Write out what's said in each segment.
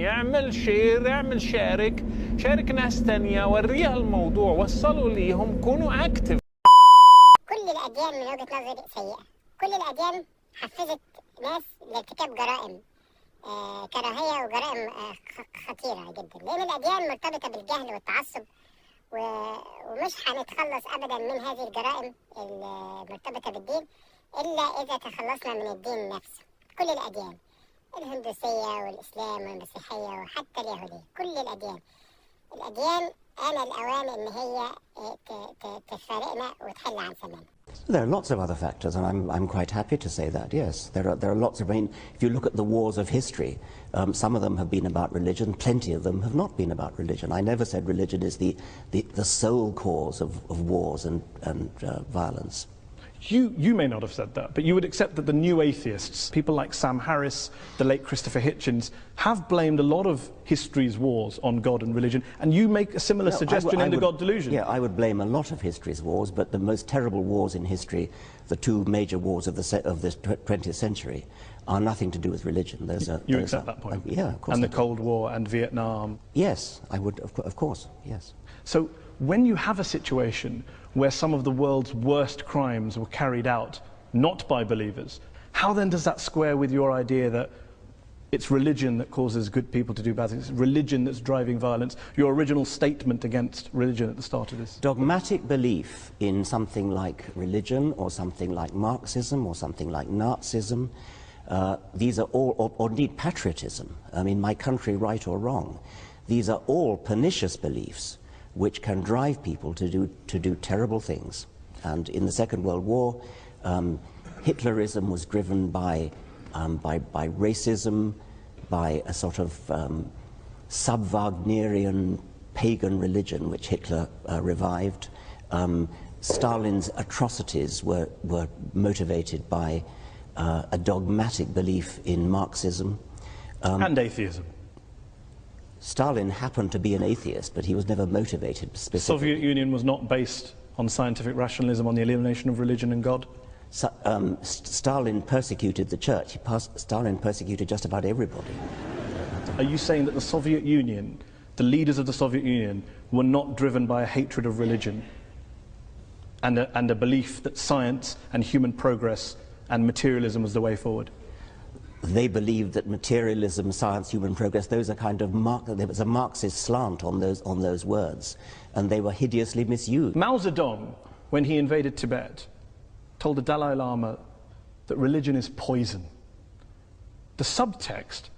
يعمل شير، يعمل شارك ناس تانية، وريها الموضوع، وصلوا ليهم، كونوا اكتف. كل الأديان من وجهة نظري سيئة. كل الأديان حفزت ناس لارتكاب جرائم كراهية وجرائم خطيرة جدا، لأن الأديان مرتبطة بالجهل والتعصب، ومش هنتخلص أبدا من هذه الجرائم المرتبطة بالدين إلا إذا تخلصنا من الدين نفسه. كل الأديان، الهندوسية والإسلام والمسيحية وحتى اليهودية، كل الأديان آن الأوان إن هي تفارقنا وتحل عن زمان. There are lots of other factors, and I'm quite happy to say that, yes. There are lots of, if you look at the wars of history, some of them have been about religion, plenty of them have not been about religion. I never said religion is the sole cause of wars and violence. You may not have said that, but you would accept that the new atheists, people like Sam Harris, the late Christopher Hitchens, have blamed a lot of history's wars on God and religion, and you make a similar suggestion in The God Delusion. Yeah, I would blame a lot of history's wars, but the most terrible wars in history, the two major wars of the 20th century, are nothing to do with religion. You accept that point? Yeah, of course. And the Cold War and Vietnam? Yes, I would, of course, yes. So when you have a situation where some of the world's worst crimes were carried out not by believers, how then does that square with your idea that it's religion that causes good people to do bad things, it's religion that's driving violence, your original statement against religion at the start of this? Dogmatic belief in something like religion or something like Marxism or something like Nazism, these are all, or indeed patriotism, I mean, my country right or wrong, these are all pernicious beliefs which can drive people to do terrible things. And in the Second World War, Hitlerism was driven by racism, by a sort of sub-Wagnerian pagan religion which Hitler revived. Stalin's atrocities were motivated by a dogmatic belief in Marxism. And atheism. Stalin happened to be an atheist, but he was never motivated specifically. The Soviet Union was not based on scientific rationalism, on the elimination of religion and God? Stalin persecuted the church. Stalin persecuted just about everybody. Are you saying that the Soviet Union, the leaders of the Soviet Union, were not driven by a hatred of religion and a belief that science and human progress and materialism was the way forward? They believed that materialism, science, human progress, those are kind of there was a Marxist slant on those words, and they were hideously misused. Mao Zedong, when he invaded Tibet, told the Dalai Lama that religion is poison. The subtext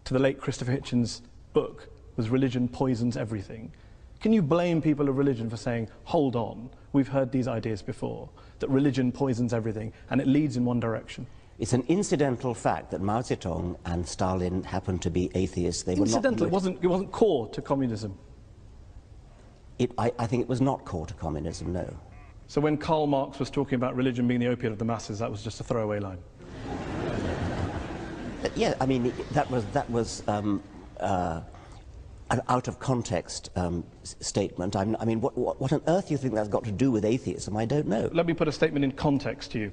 to the late Christopher Hitchens' book was religion poisons everything. Can you blame people of religion for saying, hold on, we've heard these ideas before, that religion poisons everything and it leads in one direction? It's an incidental fact that Mao Zedong and Stalin happened to be atheists. They incidental, were not it wasn't core to communism. I think it was not core to communism, no. So when Karl Marx was talking about religion being the opiate of the masses, that was just a throwaway line? Yeah, I mean, that was an out of context statement. I mean, what on earth do you think that's got to do with atheism? I don't know. Let me put a statement in context to you.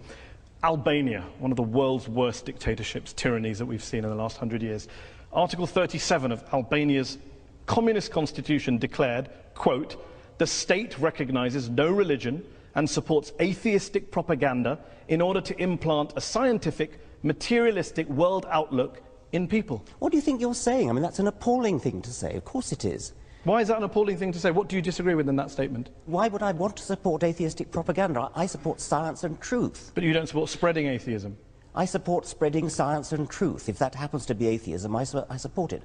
Albania, one of the world's worst dictatorships, tyrannies that we've seen in the last 100 years. Article 37 of Albania's communist constitution declared, quote, "The state recognizes no religion and supports atheistic propaganda in order to implant a scientific, materialistic world outlook in people." What do you think you're saying? I mean, that's an appalling thing to say. Of course it is. Why is that an appalling thing to say? What do you disagree with in that statement? Why would I want to support atheistic propaganda? I support science and truth. But you don't support spreading atheism? I support spreading science and truth. If that happens to be atheism, I support it.